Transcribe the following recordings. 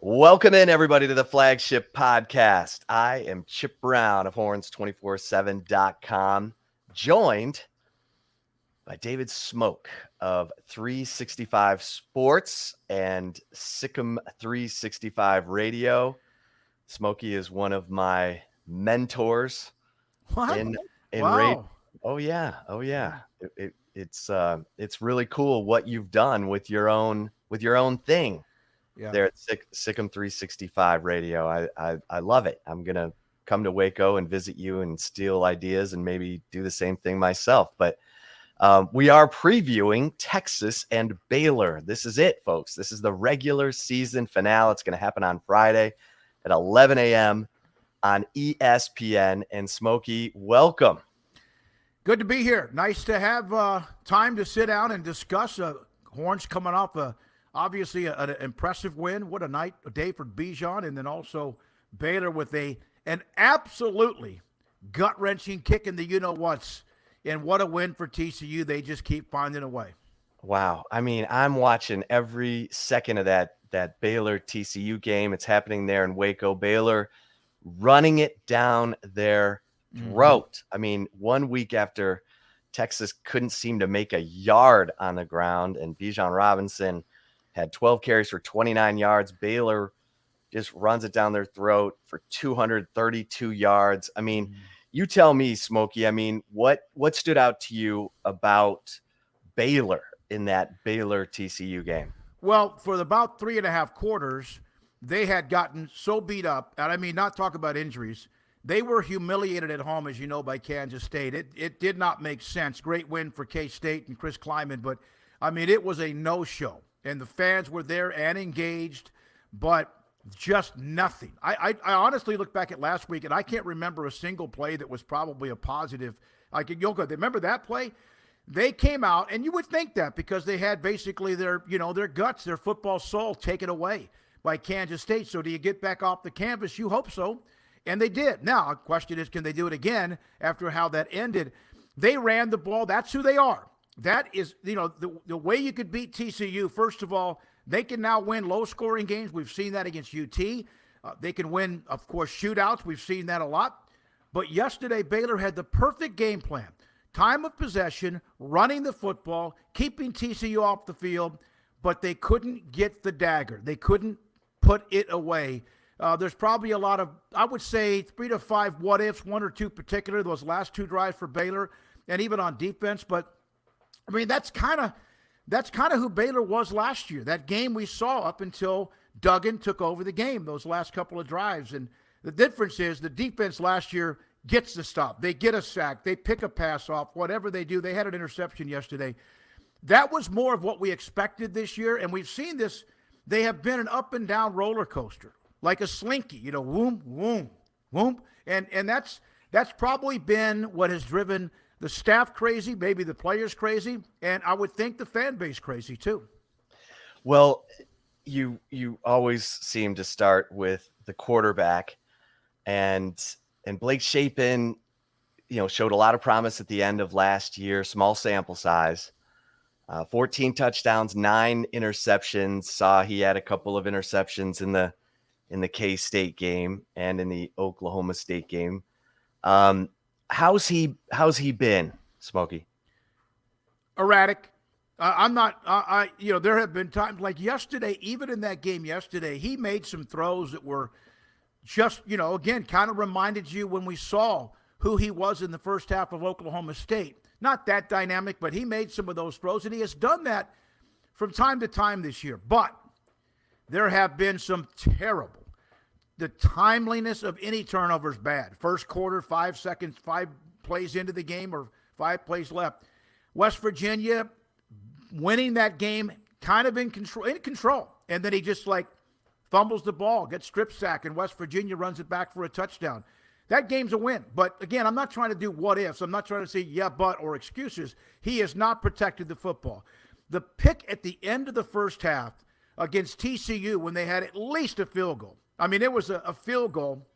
Welcome in, everybody, to the Flagship Podcast. I am Chip Brown of Horns247.com, joined by David Smoak of 365 Sports and Sikkim 365 Radio. Smokey is one of my mentors in radio. Oh yeah. It's really cool what you've done with your own thing. Yeah. There at Sikkim 365 Radio. I love it. I'm gonna come to Waco and visit you and steal ideas and maybe do the same thing myself. But we are previewing Texas and Baylor. This is it, folks. This is the regular season finale. It's going to happen on Friday at 11 a.m. on ESPN. And Smokey, welcome. Good to be here. Nice to have time to sit down and discuss. Horns coming off obviously an impressive win. What a day for Bijan, and then also Baylor with an absolutely gut-wrenching kick in the you-know-whats. And what a win for TCU. They just keep finding a way. Wow. I mean, I'm watching every second of that Baylor TCU game. It's happening there in Waco. Baylor running it down their throat. I mean, 1 week after Texas couldn't seem to make a yard on the ground, and Bijan Robinson had 12 carries for 29 yards. Baylor just runs it down their throat for 232 yards. I mean, you tell me, Smokey, I mean, what stood out to you about Baylor in that Baylor TCU game? Well, for about 3.5 quarters, they had gotten so beat up, and I mean, not talk about injuries. They were humiliated at home, as you know, by Kansas State. It did not make sense. Great win for K-State and Chris Kleiman, but, I mean, it was a no-show. And the fans were there and engaged, but just nothing. I honestly look back at last week, and I can't remember a single play that was probably a positive. Like at Yoga, remember that play? They came out, and you would think that because they had basically their guts, their football soul taken away by Kansas State. So do you get back off the canvas? You hope so. And they did. Now, the question is, can they do it again after how that ended? They ran the ball. That's who they are. That is, the way you could beat TCU, first of all, they can now win low-scoring games. We've seen that against UT. They can win, of course, shootouts. We've seen that a lot. But yesterday, Baylor had the perfect game plan. Time of possession, running the football, keeping TCU off the field, but they couldn't get the dagger. They couldn't put it away. There's probably a lot of, I would say, 3 to 5 what-ifs, 1 or 2 particular, those last 2 drives for Baylor, and even on defense. But, I mean, that's kind of who Baylor was last year. That game we saw up until Duggan took over the game, those last couple of drives. And the difference is the defense last year gets the stop. They get a sack. They pick a pass off. Whatever they do, they had an interception yesterday. That was more of what we expected this year, and we've seen this. They have been an up-and-down roller coaster, like a slinky, whoom, whoom, whoom. And that's probably been what has driven the staff crazy, maybe the players crazy, and I would think the fan base crazy too. Well, you always seem to start with the quarterback, and Blake Shapen, showed a lot of promise at the end of last year, small sample size, 14 touchdowns, 9 interceptions. Saw he had a couple of interceptions in the K-State game and in the Oklahoma State game. How's he been, Smokey? Erratic. I'm not. There have been times like yesterday, even in that game yesterday, he made some throws that were just, again, kind of reminded you when we saw who he was in the first half of Oklahoma State. Not that dynamic, but he made some of those throws, and he has done that from time to time this year. But there have been some terrible. The timeliness of any turnover is bad. First quarter, 5 seconds, 5 plays into the game, or 5 plays left. West Virginia winning that game, kind of in control. And then he just fumbles the ball, gets strip sack, and West Virginia runs it back for a touchdown. That game's a win. But again, I'm not trying to do what ifs. I'm not trying to say yeah, but, or excuses. He has not protected the football. The pick at the end of the first half against TCU when they had at least a field goal. I mean, it was a field goal,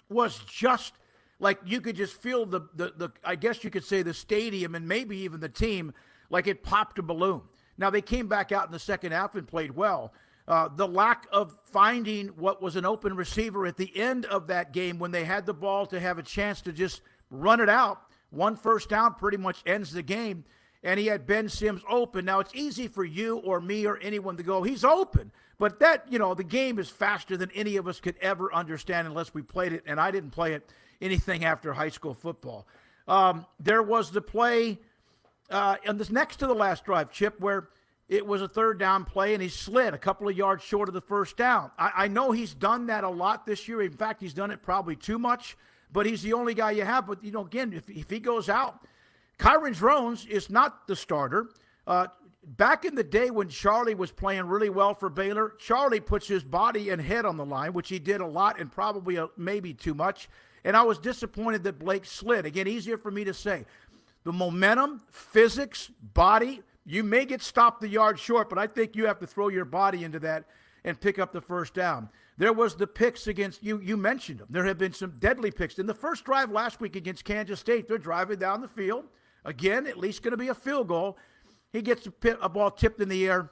was just like you could just feel the I guess you could say the stadium and maybe even the team, like it popped a balloon. Now, they came back out in the second half and played well, The lack of finding what was an open receiver at the end of that game when they had the ball to have a chance to just run it out. One first down pretty much ends the game, and he had Ben Sims open. Now, it's easy for you or me or anyone to go, he's open. But that, the game is faster than any of us could ever understand unless we played it, and I didn't play it anything after high school football. There was the play and this next to the last drive, Chip, where it was a third down play, and he slid a couple of yards short of the first down. I know he's done that a lot this year. In fact, he's done it probably too much, but he's the only guy you have. But, again, if he goes out, Kyron Drones is not the starter. Back in the day when Charlie was playing really well for Baylor, Charlie puts his body and head on the line, which he did a lot and probably maybe too much. And I was disappointed that Blake slid. Again, easier for me to say. The momentum, physics, body, you may get stopped the yard short, but I think you have to throw your body into that and pick up the first down. There was the picks against, you mentioned them. There have been some deadly picks. In the first drive last week against Kansas State, they're driving down the field. Again, at least going to be a field goal. He gets a ball tipped in the air,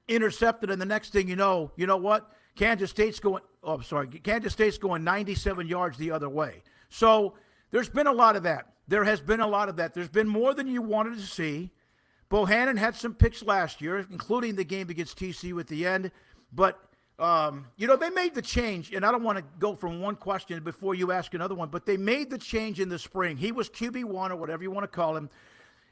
intercepted, and the next thing you know what? Kansas State's going 97 yards the other way. So there's been a lot of that. There has been a lot of that. There's been more than you wanted to see. Bohannon had some picks last year, including the game against TCU at the end. But, they made the change, and I don't want to go from one question before you ask another one, but they made the change in the spring. He was QB1 or whatever you want to call him,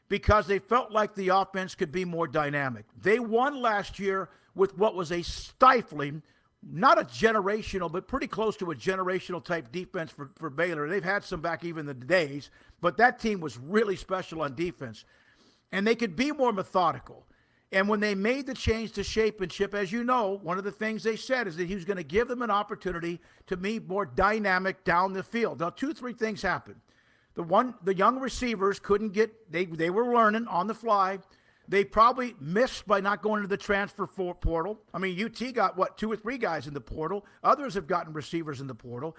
because they felt like the offense could be more dynamic. They won last year with what was a stifling, not a generational, but pretty close to a generational type defense for Baylor. They've had some back even in the days, but that team was really special on defense. And they could be more methodical. And when they made the change to Shape and Chip, as you know, one of the things they said is that he was going to give them an opportunity to be more dynamic down the field. Now, 2-3 things happened. The young receivers couldn't get, they were learning on the fly. They probably missed by not going to the transfer portal. I mean, UT got, 2 or 3 guys in the portal. Others have gotten receivers in the portal.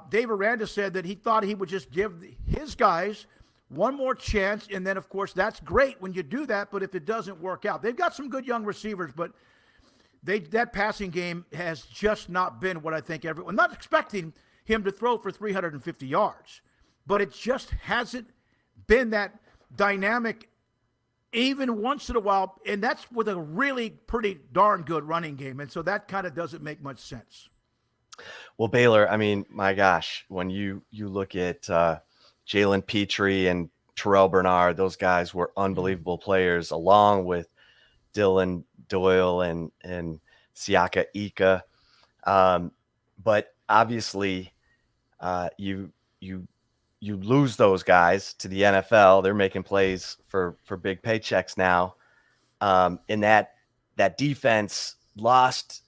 Dave Aranda said that he thought he would just give his guys one more chance, and then, of course, that's great when you do that, but if it doesn't work out. They've got some good young receivers, but that passing game has just not been what I think everyone, not expecting him to throw for 350 yards. But it just hasn't been that dynamic even once in a while, and that's with a really pretty darn good running game, and so that kind of doesn't make much sense. Well, Baylor, I mean, my gosh, when you look at Jalen Petrie and Terrell Bernard, those guys were unbelievable players, along with Dylan Doyle and Siaka Ika. But obviously, you lose those guys to the NFL. They're making plays for big paychecks now. And that defense lost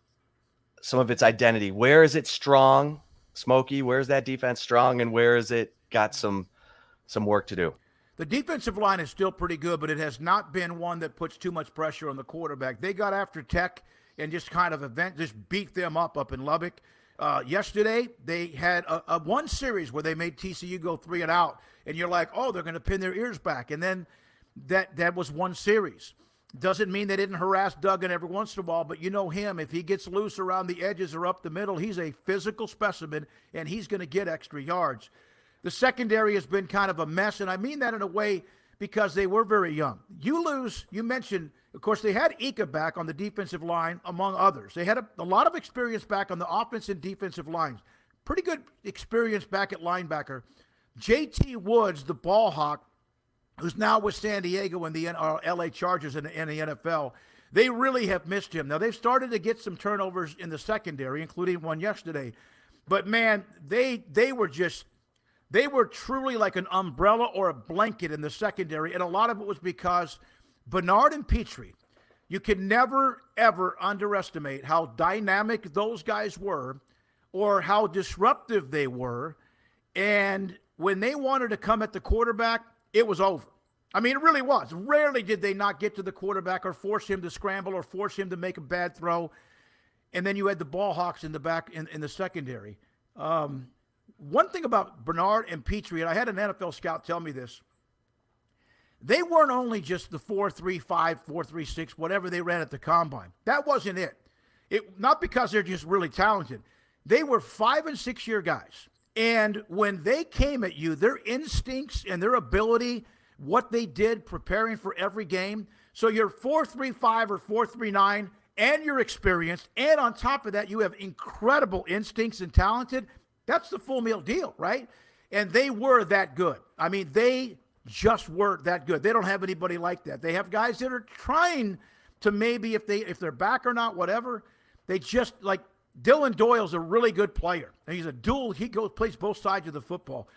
some of its identity. Where is it strong, Smokey? Where's that defense strong, and where is it got some work to do? The defensive line is still pretty good, but it has not been one that puts too much pressure on the quarterback. They got after Tech and just kind of just beat them up in Lubbock. Yesterday, they had a one series where they made TCU go 3 and out, and you're like, oh, they're going to pin their ears back. And then that was one series. Doesn't mean they didn't harass Duggan every once in a while, but you know him. If he gets loose around the edges or up the middle, he's a physical specimen, and he's going to get extra yards. The secondary has been kind of a mess, and I mean that in a way because they were very young. You mentioned, of course, they had Ika back on the defensive line, among others. They had a lot of experience back on the offense and defensive lines. Pretty good experience back at linebacker. J.T. Woods, the ball hawk, who's now with San Diego and the L.A. Chargers in the NFL, they really have missed him. Now, they've started to get some turnovers in the secondary, including one yesterday. But, man, they were truly like an umbrella or a blanket in the secondary, and a lot of it was because Bernard and Petrie, you can never, ever underestimate how dynamic those guys were or how disruptive they were. And when they wanted to come at the quarterback, it was over. I mean, it really was. Rarely did they not get to the quarterback or force him to scramble or force him to make a bad throw. And then you had the ball hawks in the back in the secondary. One thing about Bernard and Petrie, and I had an NFL scout tell me this, they weren't only just the 4.35, 4.36, whatever they ran at the combine. That wasn't it. Not because they're just really talented. They were 5 and 6 year guys. And when they came at you, their instincts and their ability, what they did preparing for every game. So you're 4.35 or 4.39 and you're experienced. And on top of that, you have incredible instincts and talented. That's the full meal deal, right? And they were that good. I mean, they just were that good. They don't have anybody like that. They have guys that are trying to maybe if they're back or not, whatever. They just like Dylan Doyle's a really good player. And he's a dual. He plays both sides of the football.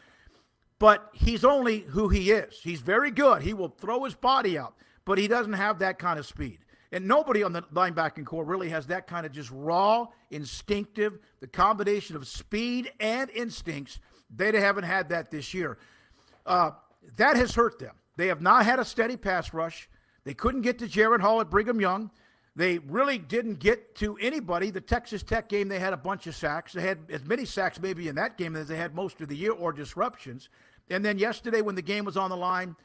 But he's only who he is. He's very good. He will throw his body out, but he doesn't have that kind of speed. And nobody on the linebacking core really has that kind of just raw, instinctive, the combination of speed and instincts. They haven't had that this year. That has hurt them. They have not had a steady pass rush. They couldn't get to Jaron Hall at Brigham Young. They really didn't get to anybody. The Texas Tech game, they had a bunch of sacks. They had as many sacks maybe in that game as they had most of the year, or disruptions. And then yesterday when the game was on the line,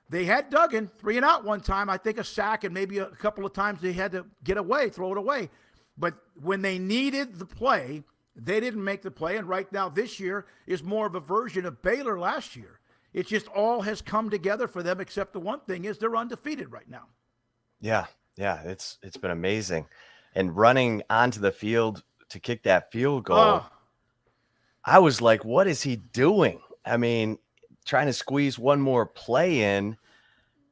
they had Duggan 3 and out one time, I think a sack, and maybe a couple of times they had to get away, throw it away. But when they needed the play, they didn't make the play. And right now this year is more of a version of Baylor last year. It just all has come together for them, except the one thing is they're undefeated right now. Yeah, it's been amazing. And running onto the field to kick that field goal, I was like, what is he doing? I mean, trying to squeeze one more play in.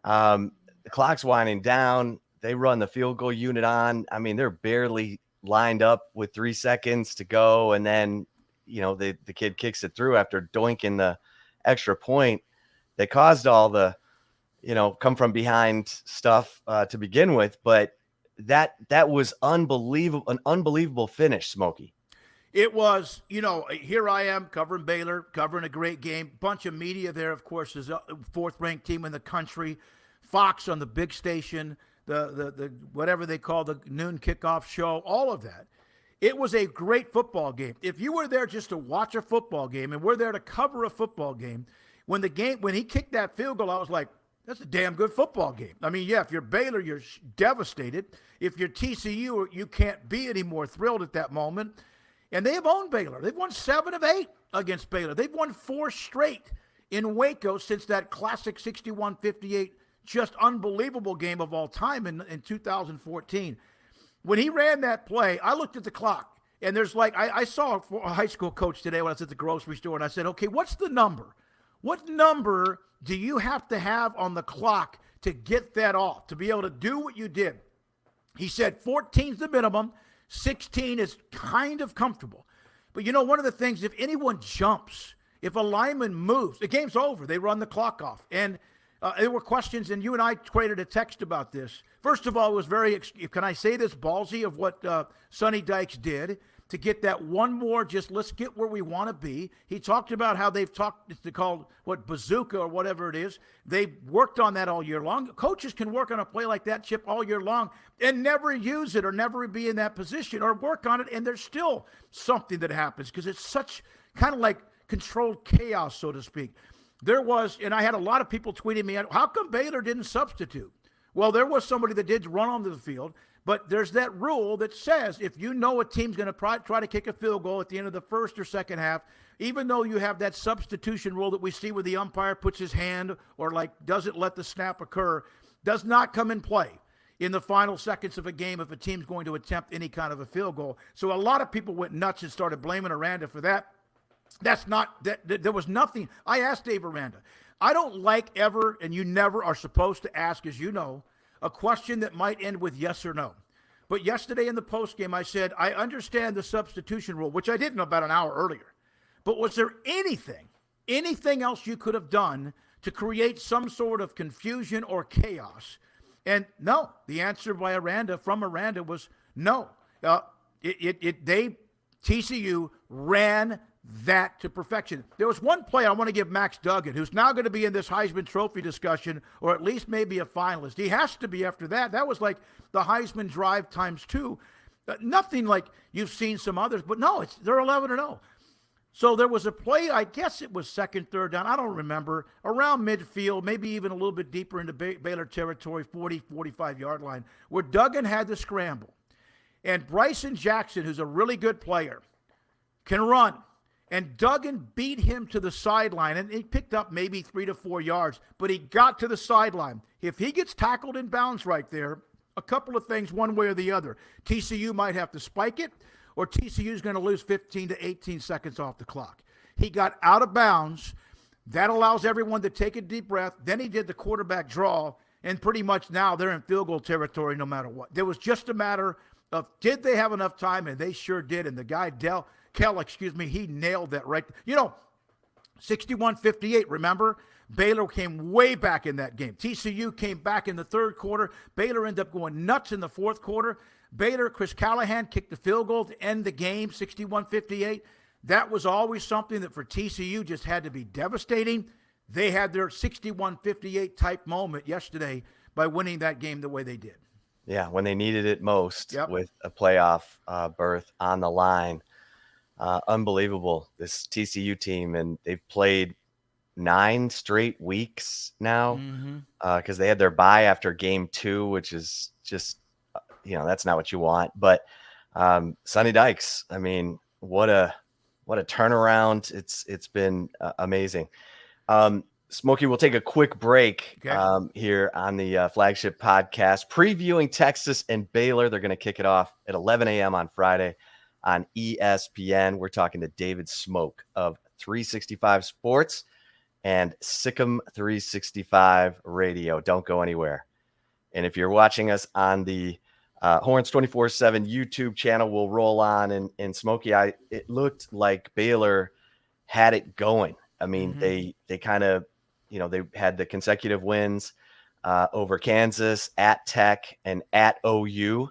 The clock's winding down. They run the field goal unit on. I mean, they're barely lined up with 3 seconds to go. And then, the kid kicks it through after doinking the extra point. They caused all the, come from behind stuff to begin with. But that was unbelievable, an unbelievable finish, Smokey. It was, here I am covering Baylor, covering a great game. Bunch of media there, of course, is a 4th-ranked team in the country. Fox on the big station, the whatever they call the noon kickoff show, all of that. It was a great football game. If you were there just to watch a football game and we're there to cover a football game, when he kicked that field goal, I was like, that's a damn good football game. I mean, yeah, if you're Baylor, you're devastated. If you're TCU, you can't be any more thrilled at that moment. And they have owned Baylor. They've won 7 of 8 against Baylor. They've won 4 straight in Waco since that classic 61-58, just unbelievable game of all time in 2014. When he ran that play, I looked at the clock, and there's I saw a high school coach today when I was at the grocery store, and I said, okay, what's the number? What number do you have to have on the clock to get that off, to be able to do what you did? He said 14's the minimum. 16 is kind of comfortable. But one of the things, if anyone jumps, if a lineman moves, the game's over. They run the clock off. And there were questions, and you and I traded a text about this. First of all, it was very, can I say this, ballsy of what Sonny Dykes did to get that one more, just let's get where we want to be. He talked about how they've talked, it's called, bazooka or whatever it is. They worked on that all year long. Coaches can work on a play like that, Chip, all year long and never use it or never be in that position or work on it, and there's still something that happens because it's such kind of like controlled chaos, so to speak. There was, and I had a lot of people tweeting me, how come Baylor didn't substitute? Well, there was somebody that did run onto the field, but there's that rule that says if you know a team's going to try to kick a field goal at the end of the first or second half, even though you have that substitution rule that we see where the umpire puts his hand or doesn't let the snap occur, does not come in play in the final seconds of a game if a team's going to attempt any kind of a field goal. So a lot of people went nuts and started blaming Aranda for that. There was nothing. I asked Dave Aranda. I don't like ever, and you never are supposed to ask, as you know, a question that might end with yes or no. But yesterday in the postgame, I said, I understand the substitution rule, which I didn't know about an hour earlier. But was there anything else you could have done to create some sort of confusion or chaos? And no, the answer from Aranda was no. TCU ran that to perfection. There was one play I want to give Max Duggan, who's now going to be in this Heisman Trophy discussion, or at least maybe a finalist. He has to be after that. That was like the Heisman drive times 2. Nothing like you've seen some others, but no, they're 11-0. So there was a play, I guess it was second, third down, I don't remember, around midfield, maybe even a little bit deeper into Baylor territory, 40, 45-yard line, where Duggan had the scramble. And Bryson Jackson, who's a really good player, can run. And Duggan beat him to the sideline, and he picked up maybe 3 to 4 yards, but he got to the sideline. If he gets tackled in bounds right there, a couple of things one way or the other. TCU might have to spike it, or TCU is going to lose 15 to 18 seconds off the clock. He got out of bounds. That allows everyone to take a deep breath. Then he did the quarterback draw, and pretty much now they're in field goal territory no matter what. There was just a matter of did they have enough time, and they sure did. And the guy, Kell, he nailed that right. 61-58, remember? Baylor came way back in that game. TCU came back in the third quarter. Baylor ended up going nuts in the fourth quarter. Baylor, Chris Callahan kicked the field goal to end the game, 61-58. That was always something that for TCU just had to be devastating. They had their 61-58 type moment yesterday by winning that game the way they did. Yeah, when they needed it most, with a playoff berth on the line. Unbelievable, this TCU team, and they've played 9 straight weeks now because they had their bye after game 2, which is just, that's not what you want. But Sonny Dykes, I mean, what a turnaround. It's been amazing. Smokey, we'll take a quick break here on the Flagship Podcast, previewing Texas and Baylor. They're going to kick it off at 11 a.m. on Friday on ESPN. We're talking to David Smoak of 365 Sports and Sikkim 365 Radio. Don't go anywhere. And if you're watching us on the Horns 24/7 YouTube channel, we'll roll on. And Smokey, it looked like Baylor had it going. I mean, they kind of, they had the consecutive wins over Kansas, at Tech, and at OU.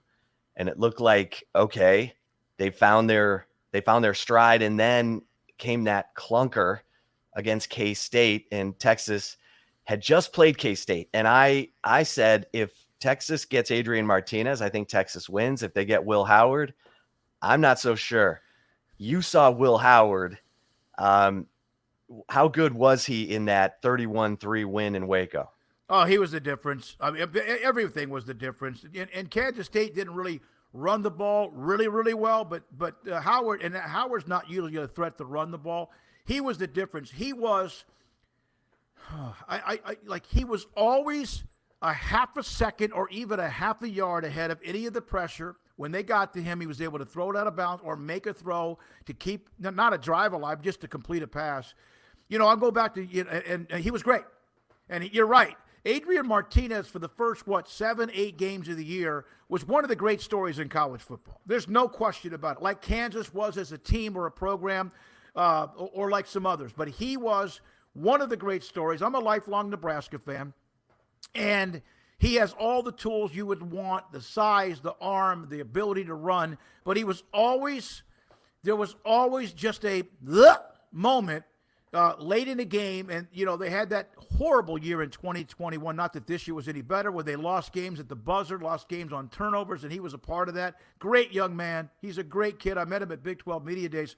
And it looked like, okay, they found their stride, and then came that clunker against K-State, and Texas had just played K-State. And I said, if Texas gets Adrian Martinez, I think Texas wins. If they get Will Howard, I'm not so sure. You saw Will Howard. How good was he in that 31-3 win in Waco? Oh, he was the difference. I mean, everything was the difference. And Kansas State didn't really run the ball really, really well, but Howard, and Howard's not usually a threat to run the ball. He was the difference. He was, he was always a half a second or even a half a yard ahead of any of the pressure. When they got to him, he was able to throw it out of bounds or make a throw to keep, not a drive alive, just to complete a pass. I'll go back to, and he was great. And you're right. Adrian Martinez, for the first, 7-8 games of the year, was one of the great stories in college football. There's no question about it. Like Kansas was as a team or a program, or like some others. But he was one of the great stories. I'm a lifelong Nebraska fan. And he has all the tools you would want, the size, the arm, the ability to run. But there was always just a moment late in the game, and they had that horrible year in 2021. Not that this year was any better, where they lost games at the buzzer, lost games on turnovers, and he was a part of that. Great young man. He's a great kid. I met him at Big 12 Media Days,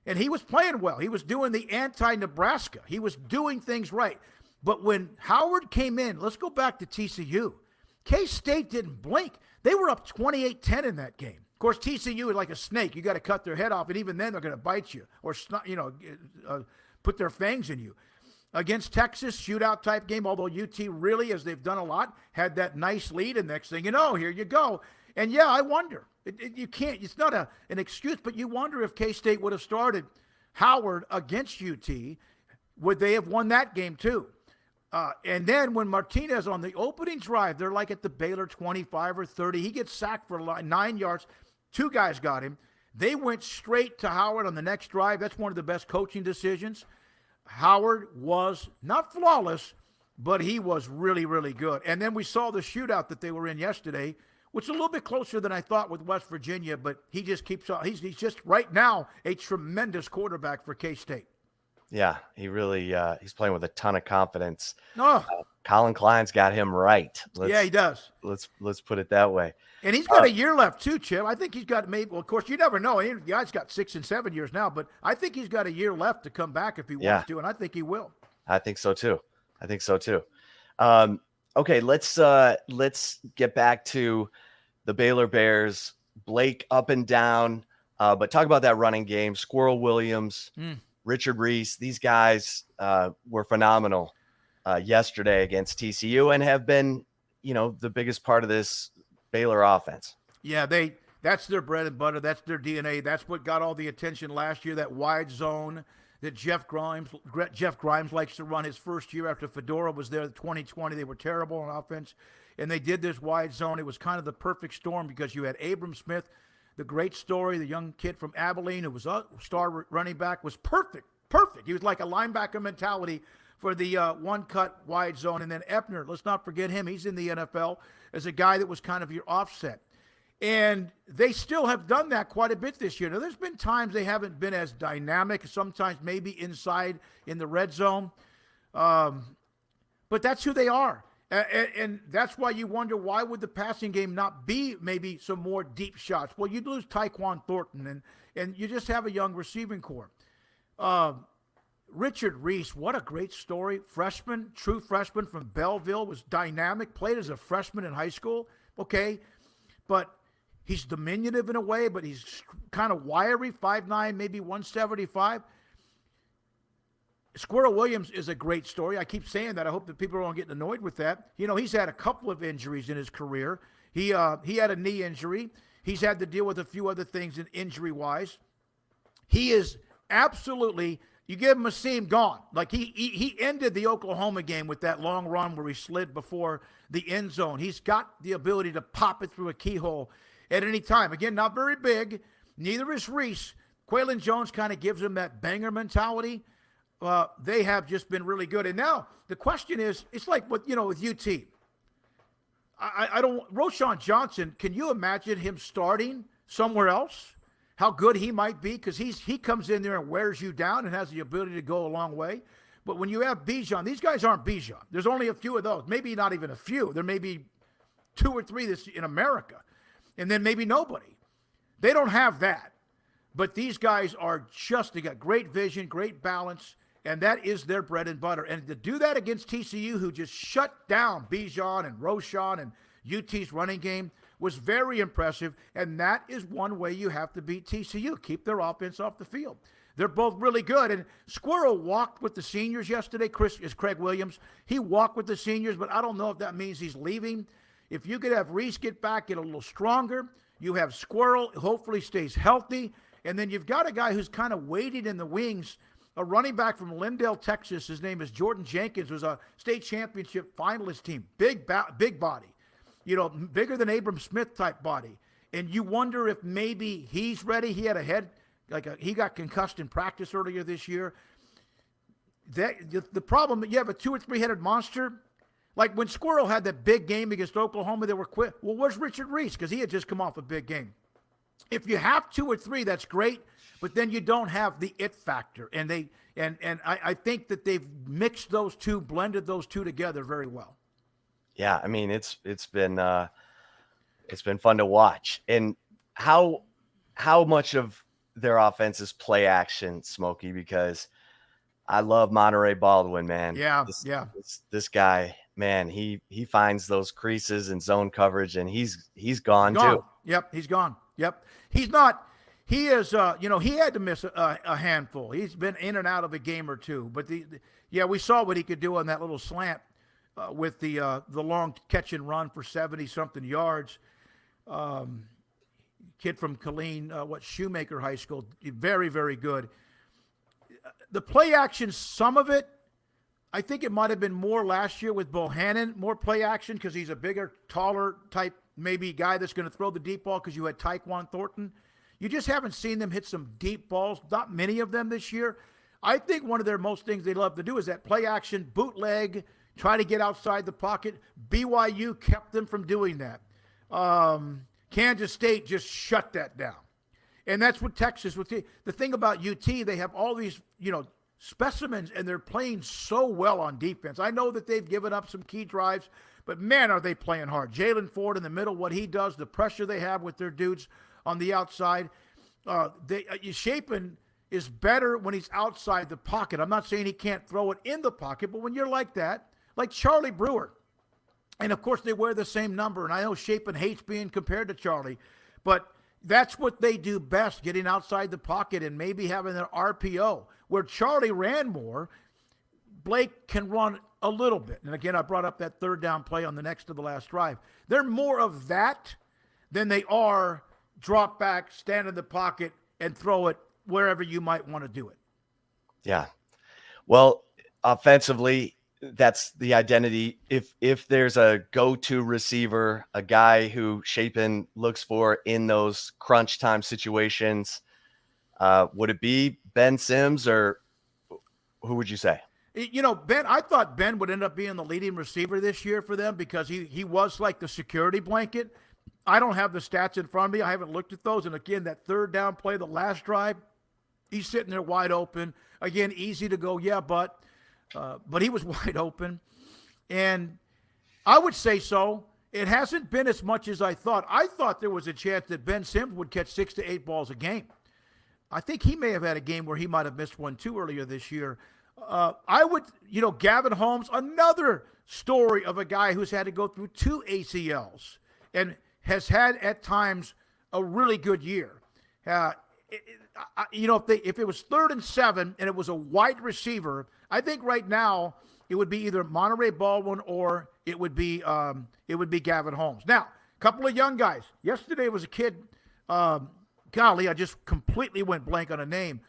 and he was playing well. He was doing the anti-Nebraska. He was doing things right. But when Howard came in, let's go back to TCU. K-State didn't blink. They were up 28-10 in that game. Of course, TCU is like a snake. You got to cut their head off, and even then they're going to bite you or put their fangs in you. Against Texas, shootout type game, although UT really, as they've done a lot, had that nice lead, and next thing you know, here you go. And yeah, I wonder. You can't. It's not an excuse, but you wonder if K-State would have started Howard against UT, would they have won that game too? And then when Martinez on the opening drive, they're like at the Baylor 25 or 30. He gets sacked for 9 yards. 2 guys got him. They went straight to Howard on the next drive. That's one of the best coaching decisions. Howard was not flawless, but he was really, really good. And then we saw the shootout that they were in yesterday, which is a little bit closer than I thought with West Virginia, but he just keeps on. He's just right now a tremendous quarterback for K-State. Yeah, he really he's playing with a ton of confidence. Oh. Colin Klein's got him right. Yeah, he does. Let's put it that way. And he's got a year left too, Chip. I think he's got maybe. Well, of course, you never know. The guy's got 6 and 7 years now, but I think he's got a year left to come back if he wants to, and I think he will. I think so too. Okay, let's get back to the Baylor Bears Blake up and down. But talk about that running game. Squirrel Williams, Richard Reese, these guys were phenomenal yesterday against TCU and have been, the biggest part of this Baylor offense. Yeah, that's their bread and butter. That's their DNA. That's what got all the attention last year, that wide zone that Jeff Grimes likes to run his first year after Fedora was there in 2020. They were terrible on offense, and they did this wide zone. It was kind of the perfect storm because you had Abram Smith, the great story, the young kid from Abilene who was a star running back, was perfect. He was like a linebacker mentality for the one-cut wide zone. And then Epner, let's not forget him. He's in the NFL as a guy that was kind of your offset. And they still have done that quite a bit this year. Now, there's been times they haven't been as dynamic, sometimes maybe inside in the red zone. But that's who they are. And that's why you wonder, why would the passing game not be maybe some more deep shots? Well, you'd lose Tyquan Thornton, and you just have a young receiving core. Richard Reese, what a great story. True freshman from Belleville, was dynamic, played as a freshman in high school. Okay, but he's diminutive in a way, but he's kind of wiry, 5'9", maybe 175. Squirrel Williams is a great story. I keep saying that. I hope that people aren't getting annoyed with that. He's had a couple of injuries in his career. He had a knee injury. He's had to deal with a few other things injury-wise. He is absolutely, you give him a seam, gone. Like he ended the Oklahoma game with that long run where he slid before the end zone. He's got the ability to pop it through a keyhole at any time. Again, not very big. Neither is Reese. Quaylon Jones kind of gives him that banger mentality. They have just been really good. And now the question is, it's like with UT. Roschon Johnson, can you imagine him starting somewhere else? How good he might be, because he comes in there and wears you down and has the ability to go a long way. But when you have Bijan, these guys aren't Bijan. There's only a few of those. Maybe not even a few. There may be 2 or 3 in America. And then maybe nobody. They don't have that. But these guys they got great vision, great balance, and that is their bread and butter. And to do that against TCU, who just shut down Bijan and Roschon and UT's running game, was very impressive. And that is one way you have to beat TCU. Keep their offense off the field. They're both really good. And Squirrel walked with the seniors yesterday. Craig Williams. He walked with the seniors, but I don't know if that means he's leaving. If you could have Reese get back, get a little stronger, you have Squirrel, hopefully stays healthy, and then you've got a guy who's kind of waiting in the wings, a running back from Lindale, Texas. His name is Jordan Jenkins, was a state championship finalist team, big body, bigger than Abram Smith type body. And you wonder if maybe he's ready. He had he got concussed in practice earlier this year. The problem that you have a 2 or 3 headed monster. Like when Squirrel had that big game against Oklahoma, they were quick. Well, where's Richard Reese? Because he had just come off a big game. If you have 2 or 3, that's great, but then you don't have the it factor. And I think that they've mixed those two, blended those two together very well. Yeah, I mean it's been fun to watch. And how much of their offense is play action, Smokey? Because I love Monterey Baldwin, man. Yeah, This guy, man, he finds those creases and zone coverage, and he's gone too. Yep, he's gone. Yep, he's not. He is. He had to miss a handful. He's been in and out of a game or two. But we saw what he could do on that little slant with the long catch and run for 70-something yards. Kid from Killeen, Shoemaker High School, very, very good. The play action, some of it, I think it might have been more last year with Bohannon, more play action because he's a bigger, taller type maybe guy that's going to throw the deep ball because you had Tyquan Thornton. You just haven't seen them hit some deep balls, not many of them this year. I think one of their most things they love to do is that play action, bootleg, try to get outside the pocket. BYU kept them from doing that. Kansas State just shut that down. And that's what Texas would do. The thing about UT, they have all these, specimens, and they're playing so well on defense. I know that they've given up some key drives, but man, are they playing hard. Jalen Ford in the middle, what he does, the pressure they have with their dudes on the outside. Chapin is better when he's outside the pocket. I'm not saying he can't throw it in the pocket, but when you're like that, like Charlie Brewer, and of course they wear the same number, and I know Chapin hates being compared to Charlie, but That's what they do best, getting outside the pocket and maybe having an RPO. Where Charlie ran more, Blake can run a little bit. And again, I brought up that third down play on the next to the last drive. They're more of that than they are drop back, stand in the pocket, and throw it wherever you might want to do it. Yeah. Well, offensively, that's the identity. If there's a go-to receiver, a guy who Shapen looks for in those crunch time situations, would it be Ben Sims, or who would you say? You know, Ben, I thought Ben would end up being the leading receiver this year for them because he was like the security blanket. I don't have the stats in front of me. I haven't looked at those. And again, that third down play, the last drive, he's sitting there wide open. Again, easy to go, yeah, but he was wide open. And I would say so. It hasn't been as much as I thought. I thought there was a chance that Ben Sims would catch 6 to 8 balls a game. I think he may have had a game where he might have missed one too earlier this year. I would, Gavin Holmes, another story of a guy who's had to go through 2 ACLs and has had at times a really good year. If it was 3rd and 7 and it was a wide receiver, I think right now it would be either Monterey Baldwin or it would be Gavin Holmes. Now, a couple of young guys. Yesterday was a kid. Golly, I just completely went blank on a name.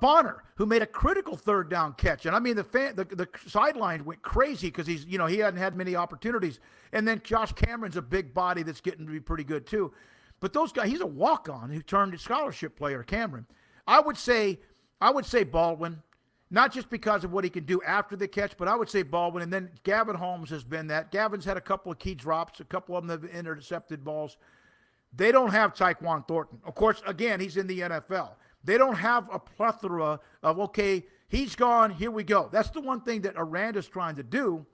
Bonner, who made a critical third down catch. And I mean, the sideline went crazy because he hadn't had many opportunities. And then Josh Cameron's a big body that's getting to be pretty good too. But those guys, he's a walk-on who turned a scholarship player, Cameron. I would say Baldwin, not just because of what he can do after the catch, but I would say Baldwin. And then Gavin Holmes has been that. Gavin's had a couple of key drops. A couple of them have intercepted balls. They don't have Tyquan Thornton. Of course, again, he's in the NFL. They don't have a plethora of, okay, he's gone, here we go. That's the one thing that Aranda's trying to do.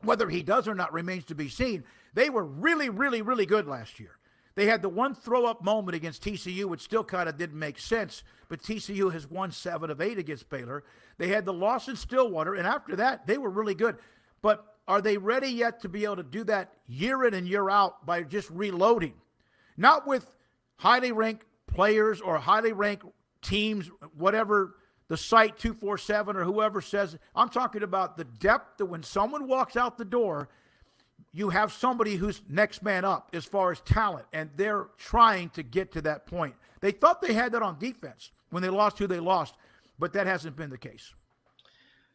Whether he does or not remains to be seen. They were really, really, really good last year. They had the one throw-up moment against TCU, which still kind of didn't make sense, but TCU has won 7 of 8 against Baylor. They had the loss in Stillwater, and after that, they were really good. But are they ready yet to be able to do that year in and year out by just reloading? Not with highly ranked players or highly ranked teams, whatever the site 247 or whoever says. I'm talking about the depth that when someone walks out the door, you have somebody who's next man up as far as talent, and they're trying to get to that point. They thought they had that on defense when they lost who they lost, but that hasn't been the case.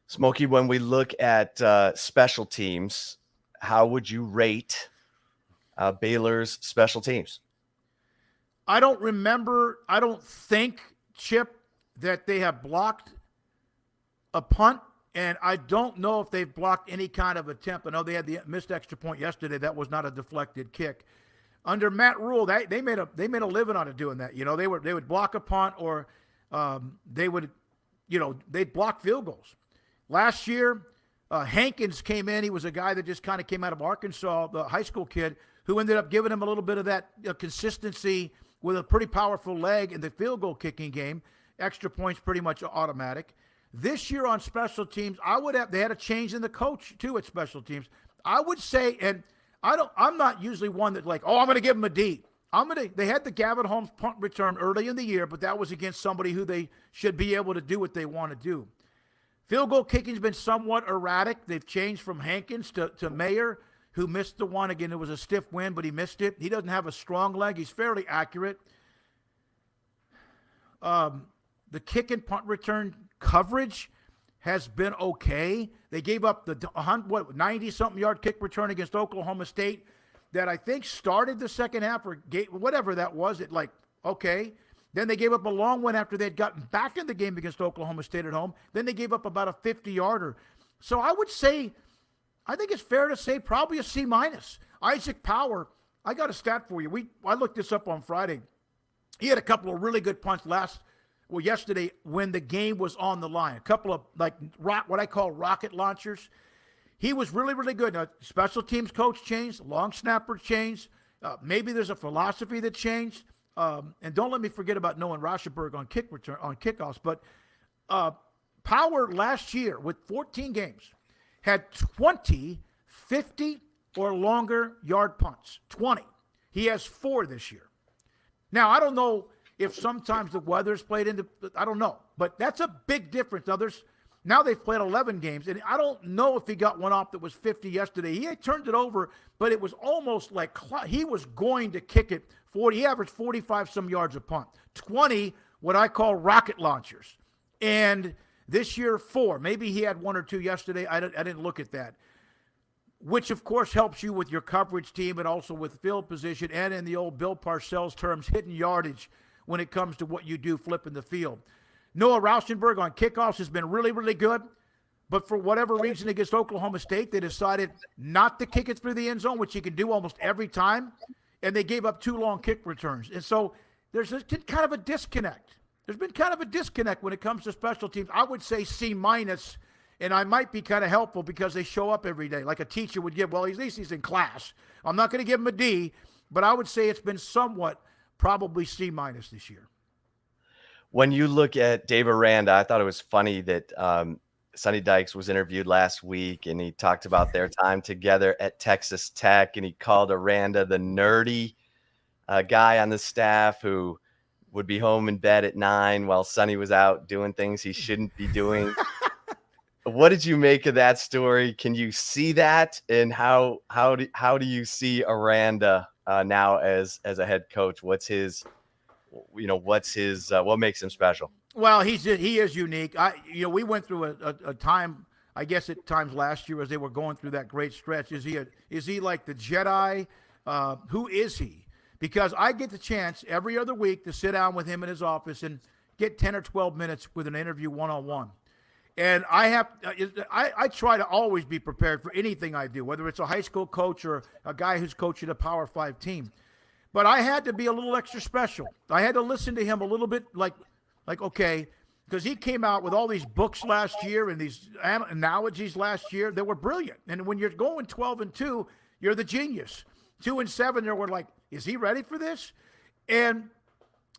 Smokey, when we look at special teams, how would you rate Baylor's special teams? I don't think, Chip, that they have blocked a punt, and I don't know if they've blocked any kind of attempt. I know they had the missed extra point yesterday. That was not a deflected kick. Under Matt Rule, they made a living on it doing that. They would block a punt, or they'd block field goals. Last year, Hankins came in. He was a guy that just kind of came out of Arkansas, the high school kid, who ended up giving him a little bit of that consistency with a pretty powerful leg in the field goal kicking game. Extra points pretty much automatic. This year on special teams, they had a change in the coach too at special teams. I would say, and I'm not usually one that I'm going to give them a D. They had the Gavin Holmes punt return early in the year, but that was against somebody who they should be able to do what they want to do. Field goal kicking's been somewhat erratic. They've changed from Hankins to Mayer, who missed the one. Again, it was a stiff win, but he missed it. He doesn't have a strong leg. He's fairly accurate. The kick and punt return coverage has been okay. They gave up the 90-something yard kick return against Oklahoma State that I think started the second half or whatever that was. Okay. Then they gave up a long one after they'd gotten back in the game against Oklahoma State at home. Then they gave up about a 50-yarder. So I would say, I think it's fair to say probably a C-. Isaac Power, I got a stat for you. I looked this up on Friday. He had a couple of really good punts yesterday when the game was on the line. A couple of what I call rocket launchers. He was really, really good. Now, special teams coach changed, long snapper changed. Maybe there's a philosophy that changed. And don't let me forget about Noah Rauschenberg on kickoffs. But Power last year with 14 games had 20, 50 or longer yard punts. 20. He has 4 this year. Now, I don't know if sometimes the weather's played into, I don't know, but that's a big difference. Now they've played 11 games, and I don't know if he got one off that was 50 yesterday. He had turned it over, but it was almost like he was going to kick it 40. He averaged 45 some yards a punt, 20 what I call rocket launchers, and this year 4. Maybe he had 1 or 2 yesterday. I didn't look at that, which of course helps you with your coverage team and also with field position and in the old Bill Parcells terms, hidden yardage when it comes to what you do flipping the field. Noah Rauschenberg on kickoffs has been really, really good, but for whatever reason against Oklahoma State, they decided not to kick it through the end zone, which you can do almost every time, and they gave up 2 long kick returns. And so there's kind of a disconnect. There's been kind of a disconnect when it comes to special teams. I would say C-, and I might be kind of helpful because they show up every day, like a teacher would give. Well, at least he's in class. I'm not going to give him a D, but I would say it's been somewhat probably C- this year. When you look at Dave Aranda, I thought it was funny that Sonny Dykes was interviewed last week, and he talked about their time together at Texas Tech, and he called Aranda the nerdy guy on the staff who would be home in bed at 9 while Sonny was out doing things he shouldn't be doing. What did you make of that story? Can you see that? And how do you see Aranda now as a head coach? What makes him special? Well, he is unique. We went through a time, I guess at times last year as they were going through that great stretch. Is he like the Jedi? Who is he? Because I get the chance every other week to sit down with him in his office and get 10 or 12 minutes with an interview one-on-one. And I try to always be prepared for anything I do, whether it's a high school coach or a guy who's coaching a Power 5 team. But I had to be a little extra special. I had to listen to him a little bit like okay, because he came out with all these books last year and these analogies last year that were brilliant. And when you're going 12-2, you're the genius. 2-7, they were like, is he ready for this? And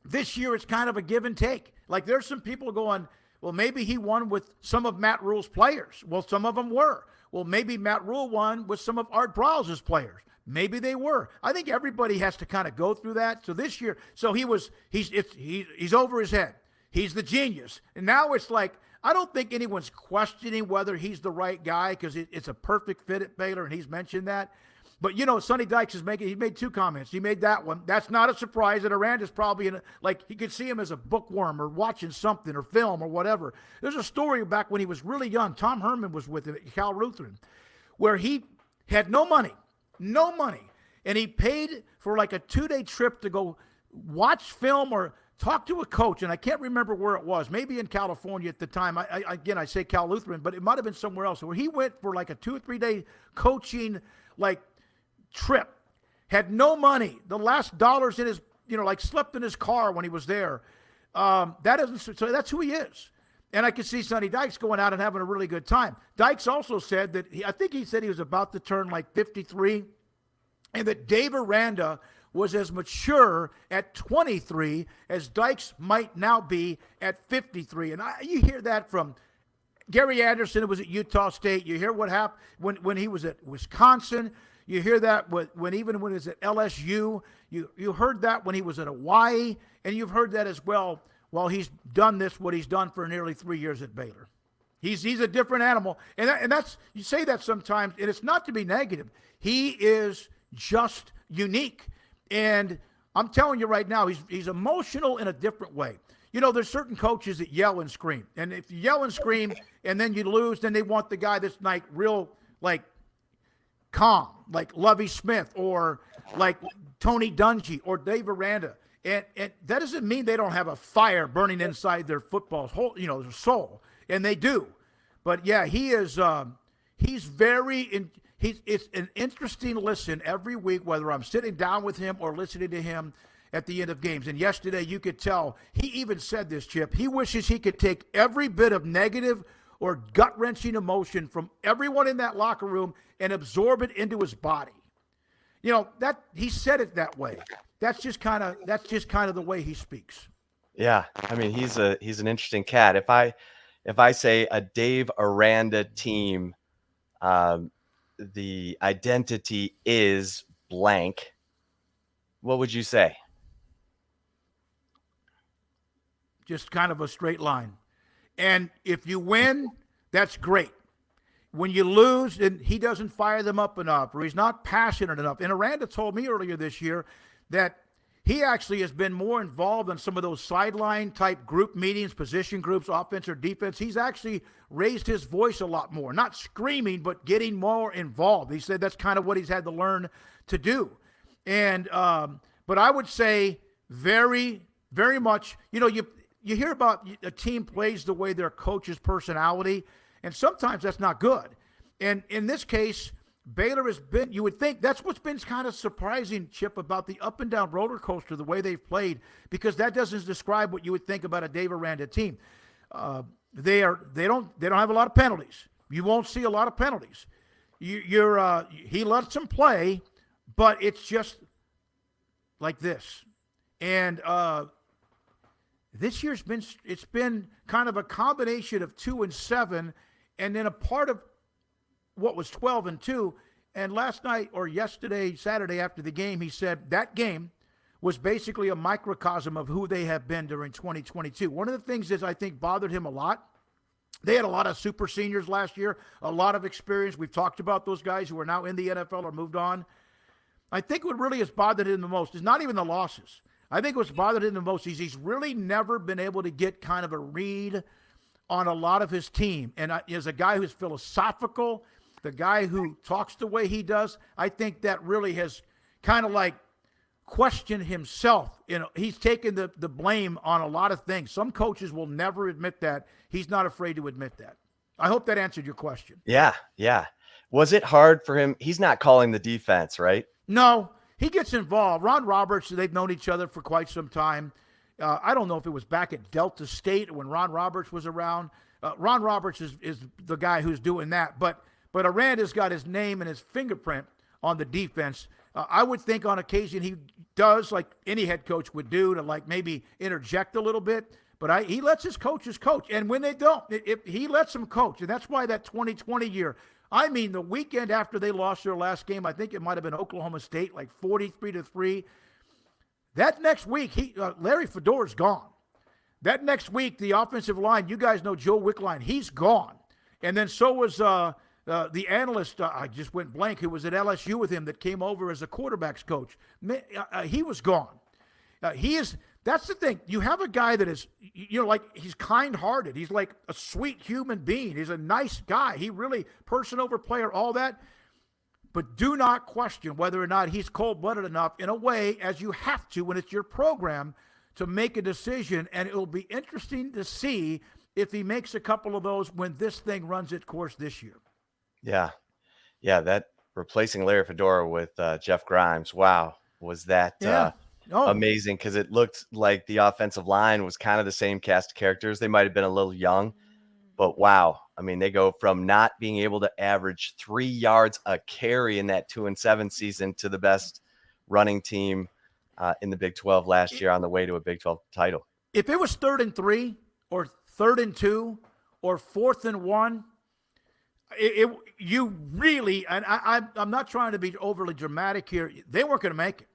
this year it's kind of a give and take. Like there's some people going, well, maybe he won with some of Matt Rule's players. Well, some of them were. Well, maybe Matt Rule won with some of Art Browse's players. Maybe they were. I think everybody has to kind of go through that. So this year, he's over his head. He's the genius. And now it's like, I don't think anyone's questioning whether he's the right guy because it's a perfect fit at Baylor, and he's mentioned that. But, Sonny Dykes he made 2 comments. He made that one. That's not a surprise that Aranda's probably he could see him as a bookworm or watching something or film or whatever. There's a story back when he was really young. Tom Herman was with him at Cal Lutheran, where he had no money, and he paid for like a 2-day trip to go watch film or talk to a coach, and I can't remember where it was, maybe in California at the time. I say Cal Lutheran, but it might have been somewhere else, where he went for like a 2 or 3 day coaching trip, had no money, the last dollars in his, slept in his car when he was there. So that's who he is. And I could see Sonny Dykes going out and having a really good time. Dykes also said that he said he was about to turn 53, and that Dave Aranda was as mature at 23 as Dykes might now be at 53. And you hear that from Gary Anderson, who was at Utah State. You hear what happened when he was at Wisconsin. You hear that when he was at LSU. You heard that when he was at Hawaii, and you've heard that as well while he's done what he's done for nearly 3 years at Baylor. He's a different animal, and that's, you say that sometimes, and it's not to be negative. He is just unique, and I'm telling you right now, he's emotional in a different way. There's certain coaches that yell and scream, and if you yell and scream and then you lose, then they want the guy that's real calm, like Lovie Smith or like Tony Dungy or Dave Aranda. And that doesn't mean they don't have a fire burning inside their football's whole, their soul. And they do. But yeah, it's an interesting listen every week, whether I'm sitting down with him or listening to him at the end of games. And yesterday you could tell, he even said this, Chip, he wishes he could take every bit of negative or gut-wrenching emotion from everyone in that locker room and absorb it into his body. That he said it that way. That's just kind of the way he speaks. Yeah, I mean, he's an interesting cat. If I say a Dave Aranda team, the identity is blank, what would you say? just kind of a straight line. And if you win, that's great. When you lose, and he doesn't fire them up enough, or he's not passionate enough. And Aranda told me earlier this year that he actually has been more involved in some of those sideline type group meetings, position groups, offense or defense. He's actually raised his voice a lot more, not screaming, but getting more involved. He said that's kind of what he's had to learn to do. And, but I would say very, very much, you hear about a team plays the way their coach's personality, and sometimes that's not good. And in this case, Baylor has been, you would think that's what's been kind of surprising, Chip, about the up and down roller coaster, the way they've played, because that doesn't describe what you would think about a Dave Aranda team. They don't have a lot of penalties. You won't see a lot of penalties. He lets them play, but it's just like this. And this year's been kind of a combination of 2-7, and then a part of what was 12-2. And last night or yesterday, Saturday after the game, he said that game was basically a microcosm of who they have been during 2022. One of the things that I think bothered him a lot, they had a lot of super seniors last year, a lot of experience. We've talked about those guys who are now in the NFL or moved on. I think what really has bothered him the most is not even the losses. I think what's bothered him the most is he's really never been able to get kind of a read on a lot of his team. And as a guy who's philosophical, the guy who talks the way he does, I think that really has kind of like questioned himself. He's taken the blame on a lot of things. Some coaches will never admit that. He's not afraid to admit that. I hope that answered your question. Yeah. Was it hard for him? He's not calling the defense, right? No, he gets involved. Ron Roberts, they've known each other for quite some time. I don't know if it was back at Delta State when Ron Roberts was around. Ron Roberts is the guy who's doing that. But Aranda's got his name and his fingerprint on the defense. I would think on occasion he does, like any head coach would do, to like maybe interject a little bit. But he lets his coaches coach. And when they don't, he lets them coach. And that's why that 2020 year, I mean, the weekend after they lost their last game, I think it might have been Oklahoma State, like 43-3. That next week, Larry Fedora's gone. That next week, the offensive line, you guys know Joe Wickline, he's gone. And then so was the analyst, I just went blank, who was at LSU with him that came over as a quarterback's coach. He was gone. That's the thing. You have a guy that is, like he's kind-hearted. He's like a sweet human being. He's a nice guy. He really, person over player, all that. But do not question whether or not he's cold-blooded enough in a way, as you have to when it's your program, to make a decision. And it will be interesting to see if he makes a couple of those when this thing runs its course this year. Yeah, that replacing Larry Fedora with Jeff Grimes, wow, was that amazing, because it looked like the offensive line was kind of the same cast of characters. They might have been a little young, but wow. I mean, they go from not being able to average 3 yards a carry in that 2-7 season to the best running team in the Big 12 last year on the way to a Big 12 title. If it was 3rd and 3 or 3rd and 2 or 4th and 1, you really, and I'm not trying to be overly dramatic here, they weren't going to make it.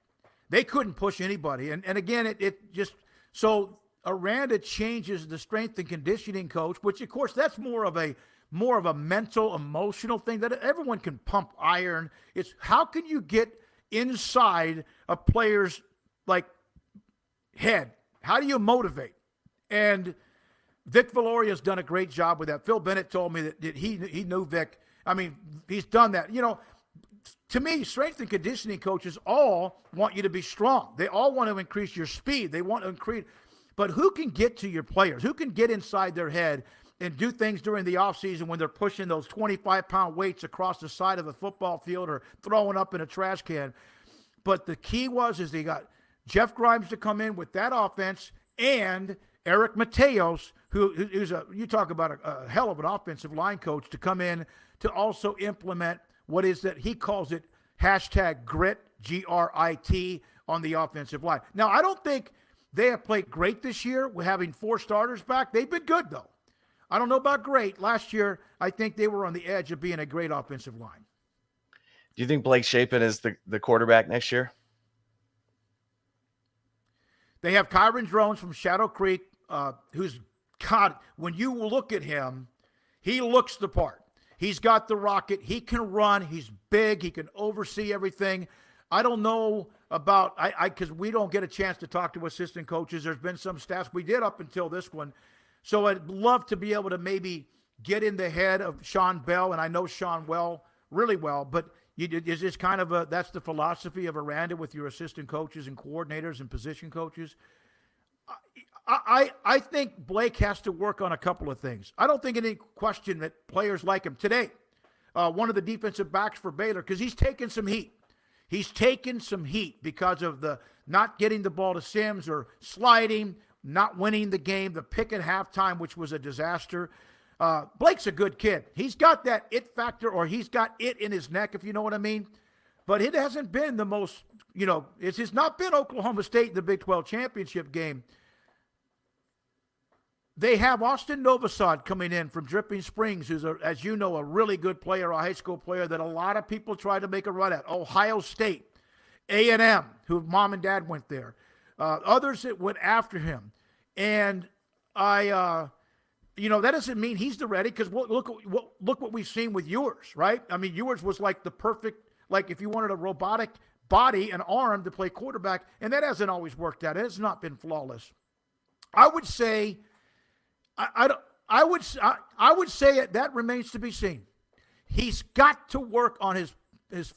They couldn't push anybody. And again, it just, so Aranda changes the strength and conditioning coach, which of course that's more of a mental, emotional thing that everyone can pump iron. It's how can you get inside a player's like head? How do you motivate? And Vic Valoria's done a great job with that. Phil Bennett told me that he knew Vic. I mean, he's done that. To me, strength and conditioning coaches all want you to be strong. They all want to increase your speed. They want to increase. But who can get to your players? Who can get inside their head and do things during the offseason when they're pushing those 25-pound weights across the side of a football field or throwing up in a trash can? But the key is they got Jeff Grimes to come in with that offense and Eric Mateos, who's you talk about a hell of an offensive line coach, to come in to also implement what is that he calls it #grit, GRIT, on the offensive line. Now, I don't think they have played great this year with having 4 starters back. They've been good, though. I don't know about great. Last year, I think they were on the edge of being a great offensive line. Do you think Blake Shapen is the quarterback next year? They have Kyron Drones from Shadow Creek, who's God, when you look at him, he looks the part. He's got the rocket. He can run. He's big. He can oversee everything. I don't know about, because we don't get a chance to talk to assistant coaches. There's been some staffs we did up until this one. So I'd love to be able to maybe get in the head of Sean Bell, and I know Sean really well, but is this kind of that's the philosophy of Aranda with your assistant coaches and coordinators and position coaches? I think Blake has to work on a couple of things. I don't think any question that players like him today, one of the defensive backs for Baylor, because he's taken some heat. He's taken some heat because of the not getting the ball to Sims or sliding, not winning the game, the pick at halftime, which was a disaster. Blake's a good kid. He's got that it factor, or he's got it in his neck, if you know what I mean. But it hasn't been the most, it's not been Oklahoma State in the Big 12 championship game. They have Austin Novosad coming in from Dripping Springs, who's, as you know, a really good player, a high school player that a lot of people try to make a run at. Ohio State, A&M, who mom and dad went there. Others that went after him. And that doesn't mean he's the ready, because look what we've seen with Ewers, right? I mean, Ewers was like the perfect, like if you wanted a robotic body and arm to play quarterback, and that hasn't always worked out. It has not been flawless. I would say... I would say that remains to be seen. He's got to work on his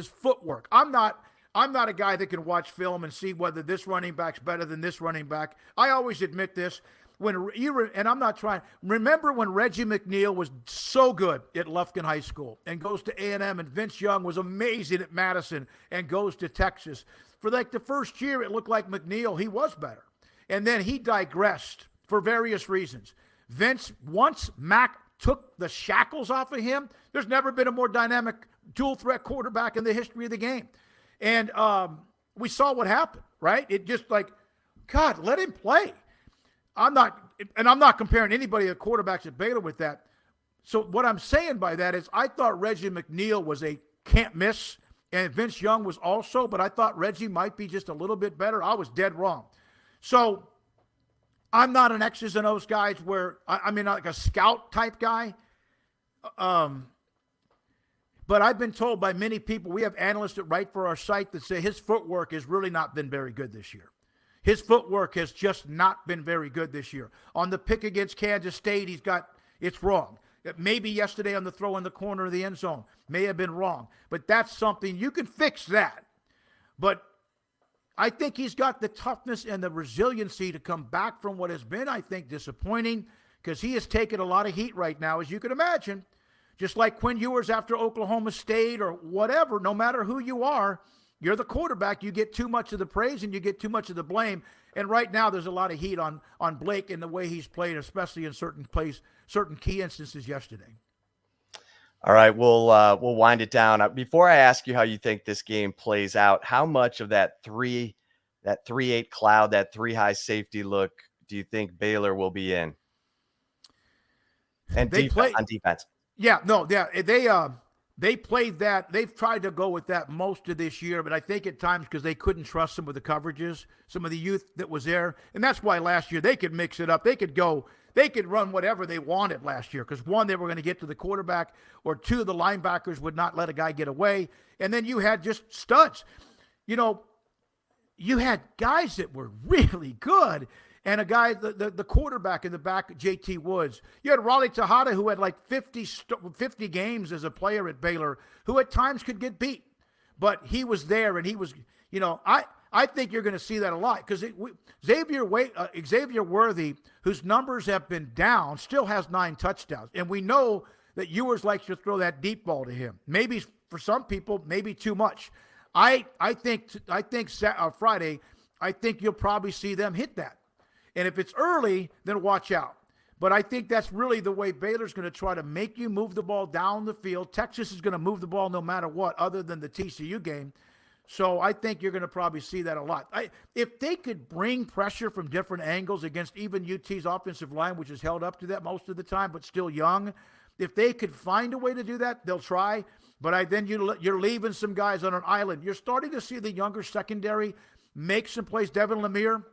footwork. I'm not a guy that can watch film and see whether this running back's better than this running back. I always admit this. And I'm not trying. Remember when Reggie McNeil was so good at Lufkin High School and goes to A&M, and Vince Young was amazing at Madison and goes to Texas. For like the first year, it looked like McNeil, he was better. And then he digressed for various reasons. Vince, once Mac took the shackles off of him, there's never been a more dynamic dual threat quarterback in the history of the game. And we saw what happened, right? It just like, God, let him play. I'm not comparing anybody to quarterbacks at Baylor with that. So what I'm saying by that is I thought Reggie McNeil was a can't miss, and Vince Young was also, but I thought Reggie might be just a little bit better. I was dead wrong. So I'm not an X's and O's guy where, I mean, like a scout type guy. But I've been told by many people, we have analysts that write for our site that say his footwork has really not been very good this year. His footwork has just not been very good this year. On the pick against Kansas State, it's wrong. Maybe yesterday on the throw in the corner of the end zone may have been wrong. But that's something, you can fix that. But I think he's got the toughness and the resiliency to come back from what has been, I think, disappointing, because he has taken a lot of heat right now, as you can imagine. Just like Quinn Ewers after Oklahoma State or whatever, no matter who you are, you're the quarterback. You get too much of the praise and you get too much of the blame. And right now there's a lot of heat on Blake and the way he's played, especially in certain key instances yesterday. All right, we'll wind it down. Before I ask you how you think this game plays out, how much of that 3-8 cloud, that 3-high safety look, do you think Baylor will be in? And on defense. Yeah, no, yeah, they played that. They've tried to go with that most of this year, but I think at times because they couldn't trust some of the coverages, some of the youth that was there, and that's why last year they could mix it up. They could run whatever they wanted last year because, one, they were going to get to the quarterback, or two, the linebackers would not let a guy get away. And then you had just studs. You had guys that were really good, and a guy, the quarterback in the back, J.T. Woods. You had Raleigh Tejada, who had like 50 games as a player at Baylor, who at times could get beat. But he was there, and he was, I think you're going to see that a lot because Xavier Worthy, whose numbers have been down, still has 9 touchdowns. And we know that Ewers likes to throw that deep ball to him. Maybe for some people, maybe too much. I think Friday, I think you'll probably see them hit that. And if it's early, then watch out. But I think that's really the way Baylor's going to try to make you move the ball down the field. Texas is going to move the ball no matter what, other than the TCU game. So I think you're going to probably see that a lot. If they could bring pressure from different angles against even UT's offensive line, which is held up to that most of the time, but still young, if they could find a way to do that, they'll try. But then you're leaving some guys on an island. You're starting to see the younger secondary make some plays. Devin Lemire,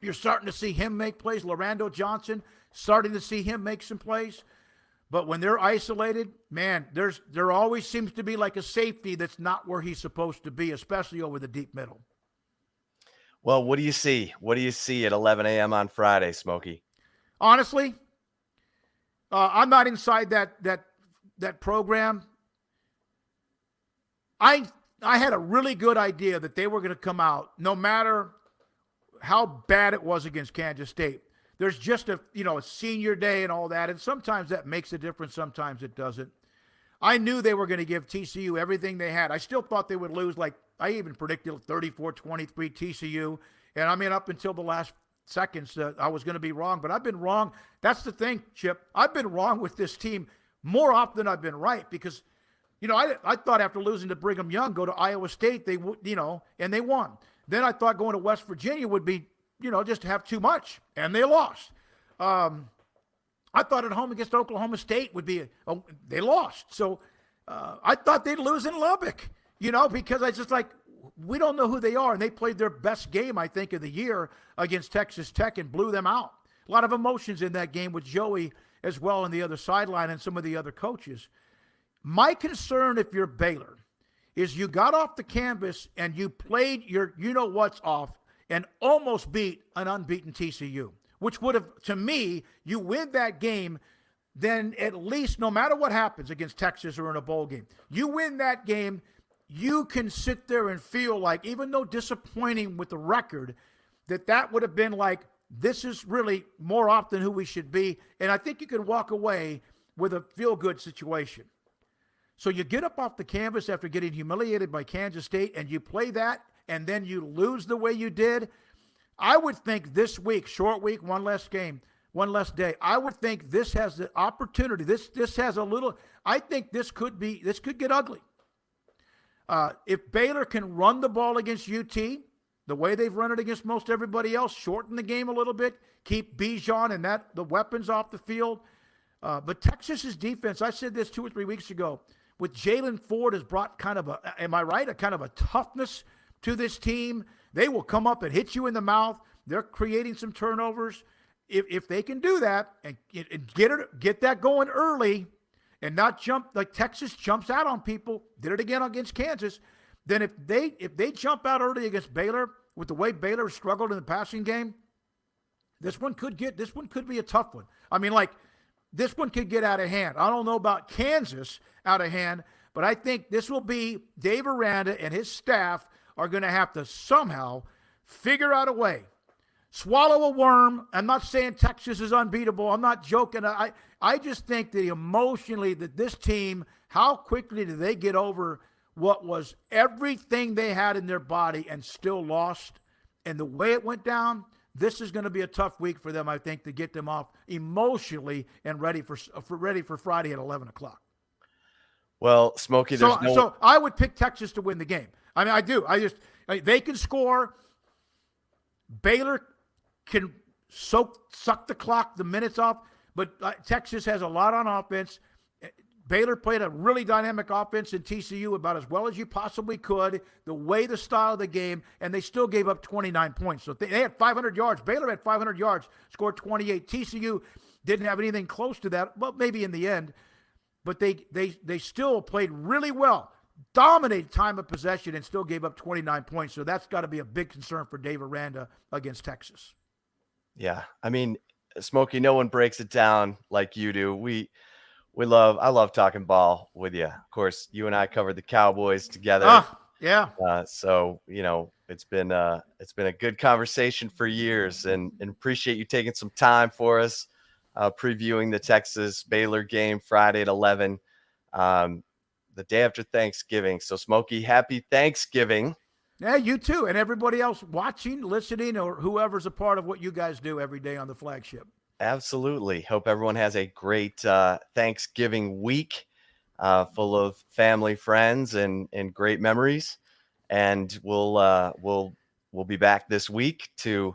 You're starting to see him make plays. Lorando Johnson, starting to see him make some plays. But when they're isolated, man, there always seems to be like a safety that's not where he's supposed to be, especially over the deep middle. Well, what do you see? What do you see at 11 a.m. on Friday, Smokey? Honestly, I'm not inside that program. I had a really good idea that they were going to come out, no matter how bad it was against Kansas State. There's just a senior day and all that, and sometimes that makes a difference, sometimes it doesn't. I knew they were going to give TCU everything they had. I still thought they would lose, like I even predicted 34-23 TCU, and I mean up until the last seconds I was going to be wrong, but I've been wrong. That's the thing, Chip. I've been wrong with this team more often than I've been right, because I thought after losing to Brigham Young, go to Iowa State, they would, and they won. Then I thought going to West Virginia would be, just to have too much, and they lost. I thought at home against Oklahoma State would be, they lost. So I thought they'd lose in Lubbock, because I just we don't know who they are. And they played their best game, I think, of the year against Texas Tech and blew them out. A lot of emotions in that game with Joey as well on the other sideline and some of the other coaches. My concern, if you're Baylor, is you got off the canvas and you played your you-know-what's off and almost beat an unbeaten TCU, which would have, to me, you win that game, then at least no matter what happens against Texas or in a bowl game, you win that game, you can sit there and feel like, even though disappointing with the record, that would have been like, this is really more often who we should be. And I think you can walk away with a feel-good situation. So you get up off the canvas after getting humiliated by Kansas State and you play that and then you lose the way you did. I would think this week, short week, one less game, one less day, I would think this has the opportunity. This has a little, I think this could get ugly. If Baylor can run the ball against UT, the way they've run it against most everybody else, shorten the game a little bit, keep Bijan and the weapons off the field. But Texas's defense, I said this 2 or 3 weeks ago, with Jalen Ford has brought kind of a kind of a toughness to this team. They will come up and hit you in the mouth. They're creating some turnovers. If they can do that and get that going early and not jump like Texas jumps out on people, did it again against Kansas, then if they jump out early against Baylor with the way Baylor struggled in the passing game, this one could be a tough one. I mean, this one could get out of hand. I don't know about Kansas out of hand, but I think this will be Dave Aranda and his staff are going to have to somehow figure out a way. Swallow a worm. I'm not saying Texas is unbeatable. I'm not joking. I just think that emotionally that this team, how quickly do they get over what was everything they had in their body and still lost? And the way it went down, this is going to be a tough week for them, I think, to get them off emotionally and ready for Friday at 11 o'clock. Well, Smokey, so I would pick Texas to win the game. I mean, I do. They can score. Baylor can suck the clock, the minutes off, but Texas has a lot on offense. Baylor played a really dynamic offense in TCU about as well as you possibly could, the style of the game, and they still gave up 29 points. So they had 500 yards. Baylor had 500 yards, scored 28. TCU didn't have anything close to that, well, maybe in the end, but they still played really well, dominated time of possession, and still gave up 29 points. So that's got to be a big concern for Dave Aranda against Texas. Yeah, I mean, Smokey, no one breaks it down like you do. I love talking ball with you. Of course, you and I covered the Cowboys together. Yeah. So, it's been a good conversation for years, and appreciate you taking some time for us, previewing the Texas Baylor game Friday at 11, the day after Thanksgiving. So, Smokey, happy Thanksgiving. Yeah, you too, and everybody else watching, listening, or whoever's a part of what you guys do every day on the Flagship. Absolutely. Hope everyone has a great Thanksgiving week full of family, friends, and great memories. And we'll be back this week to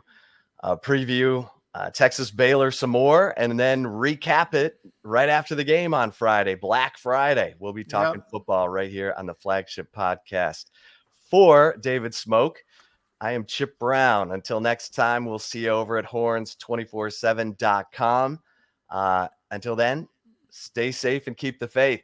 preview Texas Baylor some more, and then recap it right after the game on Friday, Black Friday. We'll be talking football right here on the Flagship Podcast. For David Smoak, I am Chip Brown. Until next time, we'll see you over at horns247.com. Until then, stay safe and keep the faith.